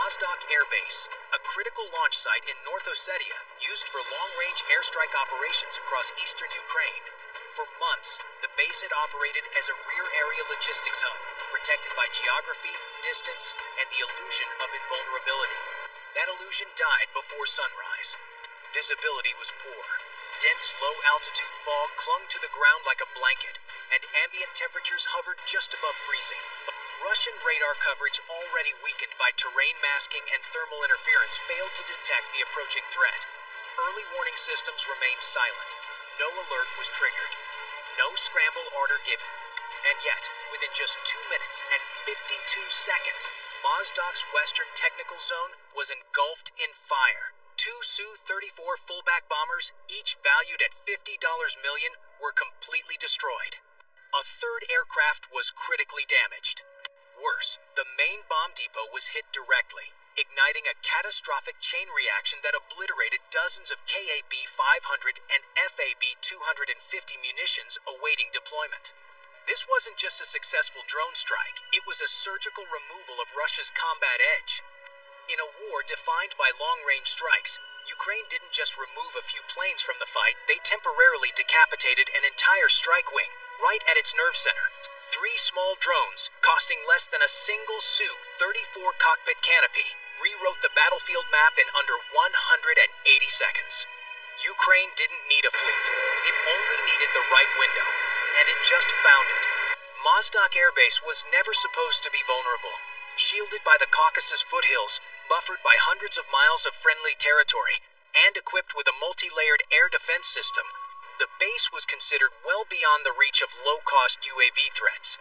Mozdok Air Base, a critical launch site in North Ossetia used for long-range airstrike operations across eastern Ukraine. For months, the base had operated as a rear-area logistics hub, protected by geography, distance, and the illusion of invulnerability. That illusion died before sunrise. Visibility was poor. Dense, low-altitude fog clung to the ground like a blanket, and ambient temperatures hovered just above freezing. Russian radar coverage, already weakened by terrain masking and thermal interference, failed to detect the approaching threat. Early warning systems remained silent. No alert was triggered. No scramble order given. And yet, within just 2 minutes and 52 seconds, Mozdok's western technical zone was engulfed in fire. Two Su-34 fullback bombers, each valued at $50 million, were completely destroyed. A third aircraft was critically damaged. Worse, the main bomb depot was hit directly, igniting a catastrophic chain reaction that obliterated dozens of KAB-500 and FAB-250 munitions awaiting deployment. This wasn't just a successful drone strike, it was a surgical removal of Russia's combat edge. In a war defined by long-range strikes, Ukraine didn't just remove a few planes from the fight, they temporarily decapitated an entire strike wing, right at its nerve center. 3 small drones, costing less than a single Su-34 cockpit canopy, rewrote the battlefield map in under 180 seconds. Ukraine didn't need a fleet. It only needed the right window, and it just found it. Mozdok Air Base was never supposed to be vulnerable. Shielded by the Caucasus foothills, buffered by hundreds of miles of friendly territory, and equipped with a multi-layered air defense system, the base was considered well beyond the reach of low-cost UAV threats.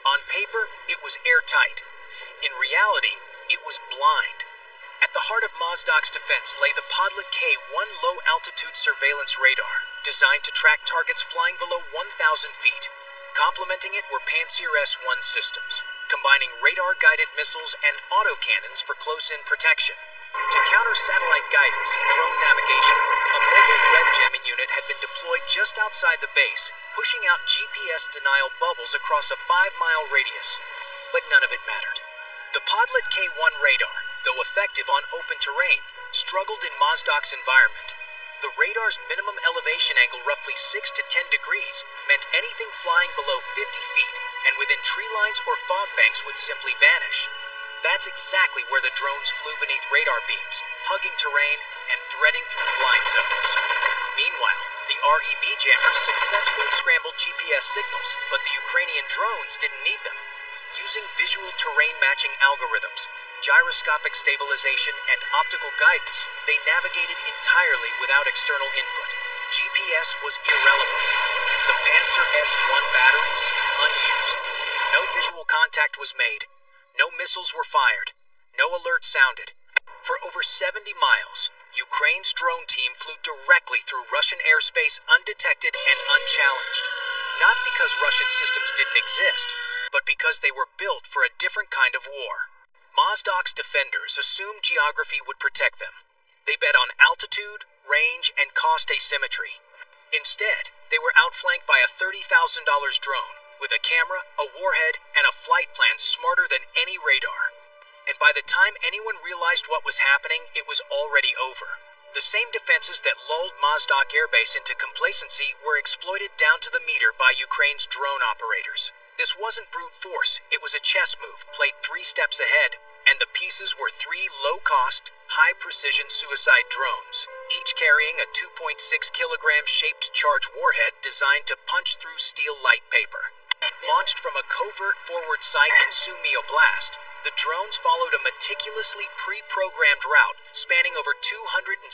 On paper, it was airtight. In reality, it was blind. At the heart of Mozdok's defense lay the Podlet K-1 low-altitude surveillance radar, designed to track targets flying below 1,000 feet. Complementing it were Pantsir S-1 systems, combining radar-guided missiles and autocannons for close-in protection. To counter satellite guidance and drone navigation, a mobile red jamming unit had been deployed just outside the base, pushing out GPS denial bubbles across a 5-mile radius. But none of it mattered. The Podlet K-1 radar, though effective on open terrain, struggled in Mozdok's environment. The radar's minimum elevation angle, roughly 6 to 10 degrees, meant anything flying below 50 feet and within tree lines or fog banks would simply vanish. That's exactly where the drones flew beneath radar beams, hugging terrain and threading through blind zones. Meanwhile, the REB jammers successfully scrambled GPS signals, but the Ukrainian drones didn't need them. Using visual terrain matching algorithms, gyroscopic stabilization, and optical guidance, they navigated entirely without external input. GPS was irrelevant. The Pantsir S-1 batteries, unused. No visual contact was made. No missiles were fired. No alert sounded. For over 70 miles, Ukraine's drone team flew directly through Russian airspace undetected and unchallenged. Not because Russian systems didn't exist, but because they were built for a different kind of war. Mozdok's defenders assumed geography would protect them. They bet on altitude, range, and cost asymmetry. Instead, they were outflanked by a $30,000 drone, with a camera, a warhead, and a flight plan smarter than any radar. And by the time anyone realized what was happening, it was already over. The same defenses that lulled Mozdok Air Base into complacency were exploited down to the meter by Ukraine's drone operators. This wasn't brute force, it was a chess move played 3 steps ahead, and the pieces were 3 low-cost, high-precision suicide drones, each carrying a 2.6-kilogram shaped charge warhead designed to punch through steel light paper. Launched from a covert forward sight in Sumy Oblast, the drones followed a meticulously pre-programmed route spanning over 270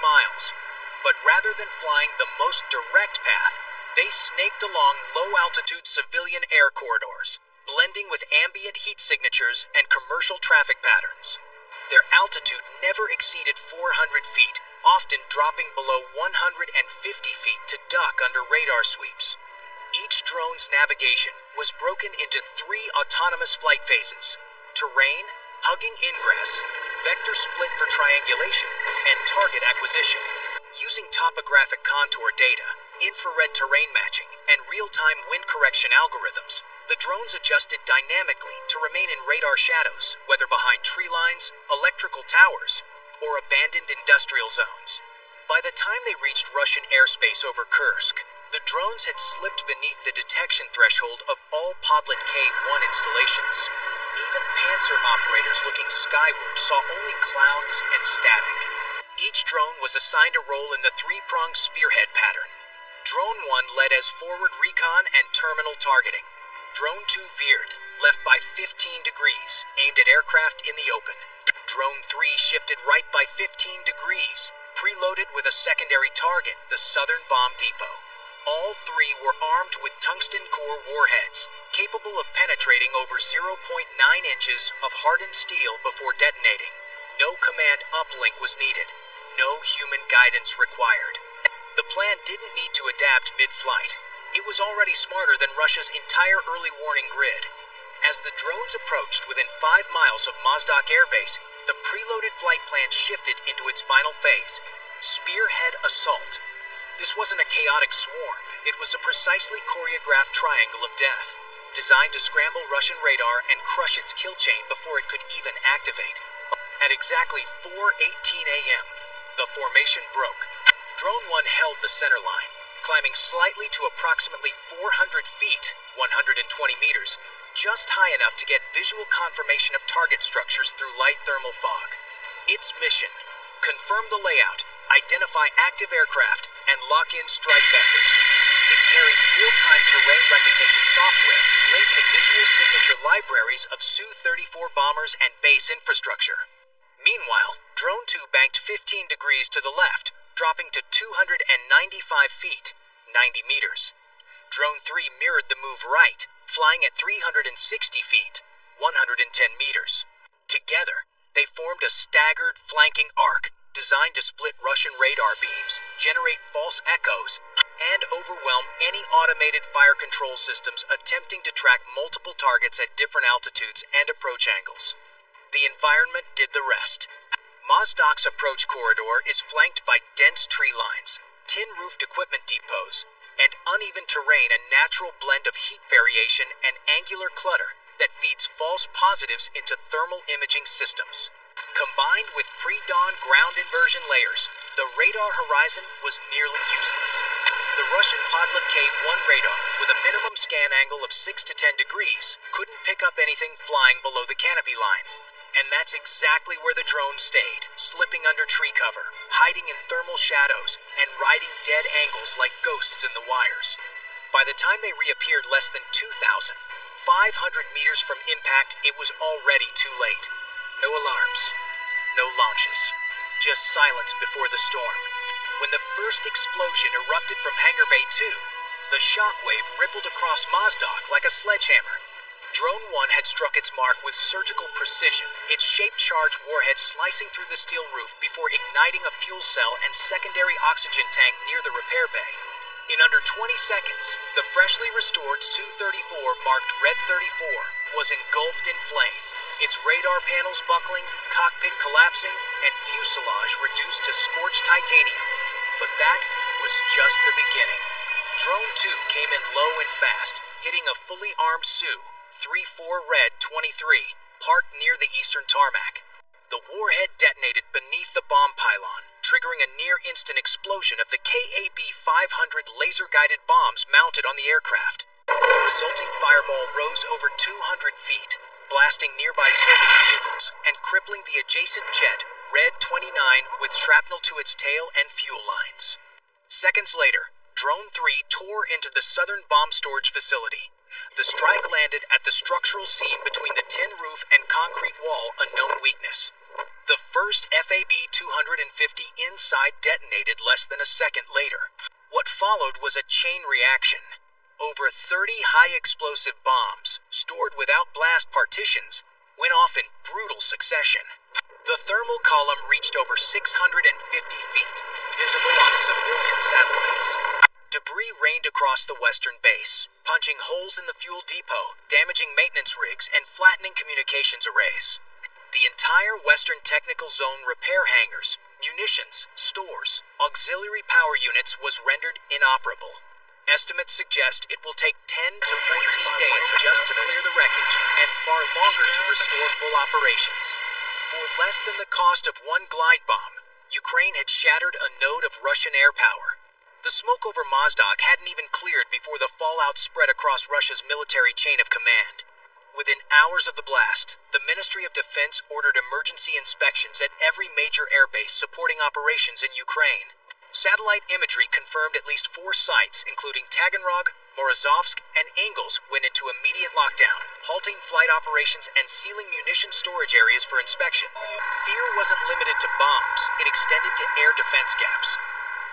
miles. But rather than flying the most direct path, they snaked along low-altitude civilian air corridors, blending with ambient heat signatures and commercial traffic patterns. Their altitude never exceeded 400 feet, often dropping below 150 feet to duck under radar sweeps. Each drone's navigation was broken into 3 autonomous flight phases: terrain, hugging ingress, vector split for triangulation, and target acquisition. Using topographic contour data, infrared terrain matching, and real-time wind correction algorithms, the drones adjusted dynamically to remain in radar shadows, whether behind tree lines, electrical towers, or abandoned industrial zones. By the time they reached Russian airspace over Kursk, the drones had slipped beneath the detection threshold of all Podlet K-1 installations. Even Panzer operators looking skyward saw only clouds and static. Each drone was assigned a role in the three-pronged spearhead pattern. Drone 1 led as forward recon and terminal targeting. Drone 2 veered, left by 15 degrees, aimed at aircraft in the open. Drone 3 shifted right by 15 degrees, preloaded with a secondary target, the southern bomb depot. All three were armed with tungsten core warheads, capable of penetrating over 0.9 inches of hardened steel before detonating. No command uplink was needed. No human guidance required. The plan didn't need to adapt mid-flight. It was already smarter than Russia's entire early warning grid. As the drones approached within 5 miles of Mozdok Air Base, the preloaded flight plan shifted into its final phase, spearhead assault. This wasn't a chaotic swarm. It was a precisely choreographed triangle of death, designed to scramble Russian radar and crush its kill chain before it could even activate. At exactly 4:18 a.m., the formation broke. Drone 1 held the center line, climbing slightly to approximately 400 feet, 120 meters, just high enough to get visual confirmation of target structures through light thermal fog. Its mission: confirm the layout, identify active aircraft, and lock in strike vectors. It carried real-time terrain recognition software linked to visual signature libraries of Su-34 bombers and base infrastructure. Meanwhile, Drone 2 banked 15 degrees to the left, dropping to 295 feet, 90 meters. Drone 3 mirrored the move right, flying at 360 feet, 110 meters. Together, they formed a staggered flanking arc designed to split Russian radar beams, generate false echoes, and overwhelm any automated fire control systems attempting to track multiple targets at different altitudes and approach angles. The environment did the rest. Mozdok's approach corridor is flanked by dense tree lines, tin-roofed equipment depots, and uneven terrain, a natural blend of heat variation and angular clutter that feeds false positives into thermal imaging systems. Combined with pre-dawn ground inversion layers, the radar horizon was nearly useless. The Russian Podlet K-1 radar, with a minimum scan angle of 6 to 10 degrees, couldn't pick up anything flying below the canopy line. And that's exactly where the drone stayed, slipping under tree cover, hiding in thermal shadows, and riding dead angles like ghosts in the wires. By the time they reappeared less than 2,500 meters from impact, it was already too late. No alarms, no launches, just silence before the storm. When the first explosion erupted from Hangar Bay 2, the shockwave rippled across Mozdok like a sledgehammer. Drone 1 had struck its mark with surgical precision, its shape-charged warhead slicing through the steel roof before igniting a fuel cell and secondary oxygen tank near the repair bay. In under 20 seconds, the freshly restored Su-34 marked Red 34 was engulfed in flame, its radar panels buckling, cockpit collapsing, and fuselage reduced to scorched titanium. But that was just the beginning. Drone 2 came in low and fast, hitting a fully armed Su-34 Red 23, parked near the eastern tarmac. The warhead detonated beneath the bomb pylon, triggering a near-instant explosion of the KAB-500 laser-guided bombs mounted on the aircraft. The resulting fireball rose over 200 feet, blasting nearby service vehicles and crippling the adjacent jet, Red 29, with shrapnel to its tail and fuel lines. Seconds later, Drone 3 tore into the southern bomb storage facility. The strike landed at the structural seam between the tin roof and concrete wall, a known weakness. The first FAB-250 inside detonated less than a second later. What followed was a chain reaction. Over 30 high-explosive bombs, stored without blast partitions, went off in brutal succession. The thermal column reached over 650 feet, visible on civilian satellites. Debris rained across the western base, punching holes in the fuel depot, damaging maintenance rigs, and flattening communications arrays. The entire Western Technical Zone repair hangars, munitions, stores, auxiliary power units was rendered inoperable. Estimates suggest it will take 10 to 14 days just to clear the wreckage, and far longer to restore full operations. For less than the cost of one glide bomb, Ukraine had shattered a node of Russian air power. The smoke over Mozdok hadn't even cleared before the fallout spread across Russia's military chain of command. Within hours of the blast, the Ministry of Defense ordered emergency inspections at every major airbase supporting operations in Ukraine. Satellite imagery confirmed at least 4 sites, including Taganrog, Morozovsk, and Engels, went into immediate lockdown, halting flight operations and sealing munition storage areas for inspection. Fear wasn't limited to bombs, it extended to air defense gaps.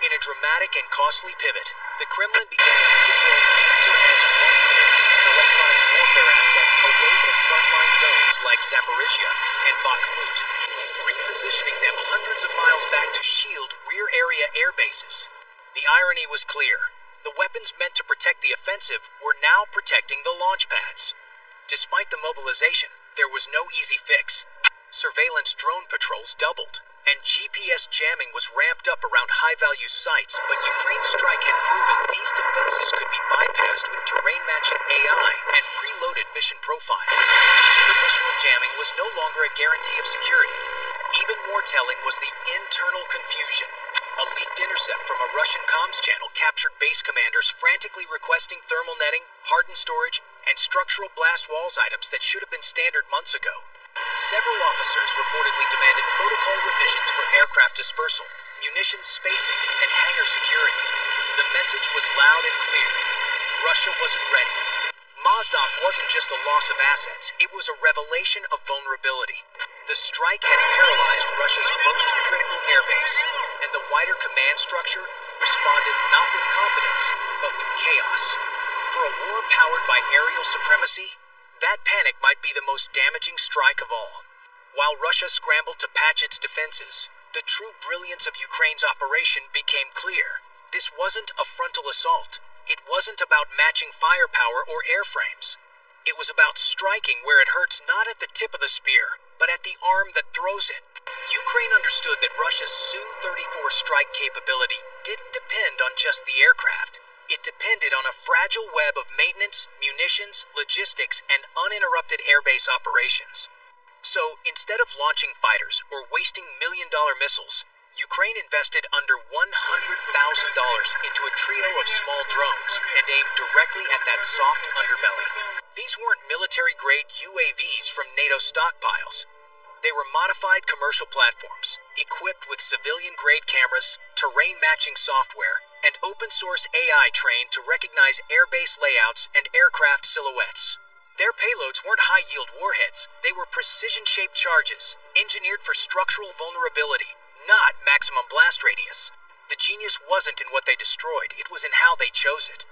In a dramatic and costly pivot, the Kremlin began redeploying Panzer-S-100s and electronic warfare assets away from frontline zones like Zaporizhia and Bakhmut, repositioning them hundreds of miles back to shield rear-area air bases. The irony was clear. The weapons meant to protect the offensive were now protecting the launch pads. Despite the mobilization, there was no easy fix. Surveillance drone patrols doubled, and GPS jamming was ramped up around high-value sites, but Ukraine's strike had proven these defenses could be bypassed with terrain-matching AI and preloaded mission profiles. Traditional jamming was no longer a guarantee of security. Even more telling was the internal confusion. A leaked intercept from a Russian comms channel captured base commanders frantically requesting thermal netting, hardened storage, and structural blast walls items that should have been standard months ago. Several officers reportedly demanded protocol revisions for aircraft dispersal, munitions spacing, and hangar security. The message was loud and clear. Russia wasn't ready. Mozdok wasn't just a loss of assets, it was a revelation of vulnerability. The strike had paralyzed Russia's most critical airbase, and the wider command structure responded not with confidence, but with chaos. For a war powered by aerial supremacy, that panic might be the most damaging strike of all. While Russia scrambled to patch its defenses, the true brilliance of Ukraine's operation became clear. This wasn't a frontal assault. It wasn't about matching firepower or airframes. It was about striking where it hurts not at the tip of the spear, but at the arm that throws it. Ukraine understood that Russia's Su-34 strike capability didn't depend on just the aircraft. It depended on a fragile web of maintenance, munitions, logistics, and uninterrupted airbase operations. So, instead of launching fighters or wasting million-dollar missiles, Ukraine invested under $100,000 into a trio of small drones and aimed directly at that soft underbelly. These weren't military-grade UAVs from NATO stockpiles. They were modified commercial platforms, equipped with civilian-grade cameras, terrain-matching software, and open-source AI trained to recognize airbase layouts and aircraft silhouettes. Their payloads weren't high-yield warheads, they were precision-shaped charges, engineered for structural vulnerability, not maximum blast radius. The genius wasn't in what they destroyed, it was in how they chose it.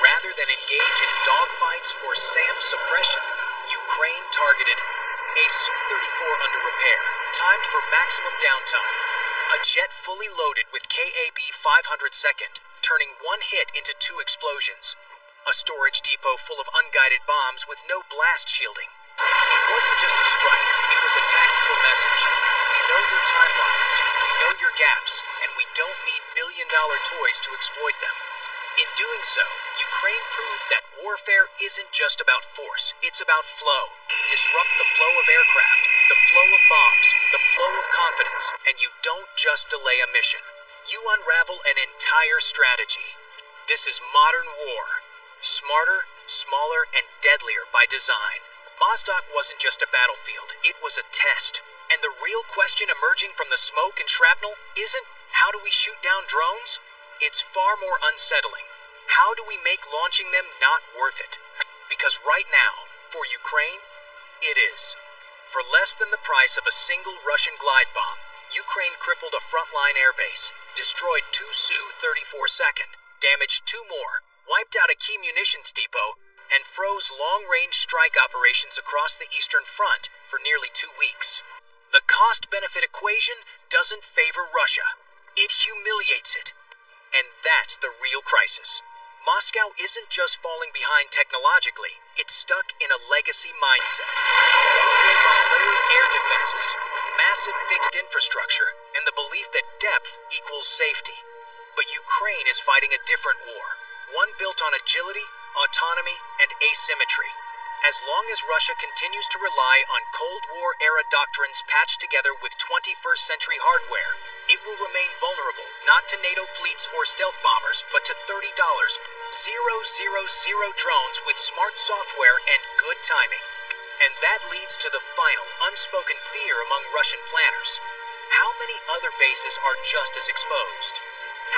Rather than engage in dogfights or SAM suppression, Ukraine targeted a Su-34 under repair, timed for maximum downtime. A jet fully loaded with KAB-500 turning one hit into 2 explosions. A storage depot full of unguided bombs with no blast shielding. It wasn't just a strike, it was a tactical message. We know your timelines, we know your gaps, and we don't need billion-dollar toys to exploit them. In doing so, Ukraine proved that warfare isn't just about force, it's about flow. Disrupt the flow of aircraft, the flow of bombs, the flow of confidence, and you don't just delay a mission. You unravel an entire strategy. This is modern war. Smarter, smaller, and deadlier by design. Mozdok wasn't just a battlefield, it was a test. And the real question emerging from the smoke and shrapnel isn't, how do we shoot down drones? It's far more unsettling. How do we make launching them not worth it? Because right now, for Ukraine, it is. For less than the price of a single Russian glide bomb, Ukraine crippled a frontline airbase, destroyed 2 Su-34, damaged 2 more, wiped out a key munitions depot, and froze long-range strike operations across the Eastern Front for nearly 2 weeks. The cost-benefit equation doesn't favor Russia. It humiliates it. And that's the real crisis. Moscow isn't just falling behind technologically, it's stuck in a legacy mindset. Built on layered air defenses, massive fixed infrastructure, and the belief that depth equals safety. But Ukraine is fighting a different war. one built on agility, autonomy, and asymmetry. As long as Russia continues to rely on Cold War-era doctrines patched together with 21st century hardware, it will remain vulnerable not to NATO fleets or stealth bombers, but to $30,000 drones with smart software and good timing. And that leads to the final, unspoken fear among Russian planners. How many other bases are just as exposed?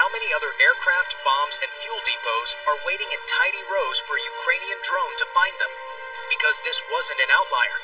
How many other aircraft, bombs, and fuel depots are waiting in tidy rows for a Ukrainian drone to find them? Because this wasn't an outlier.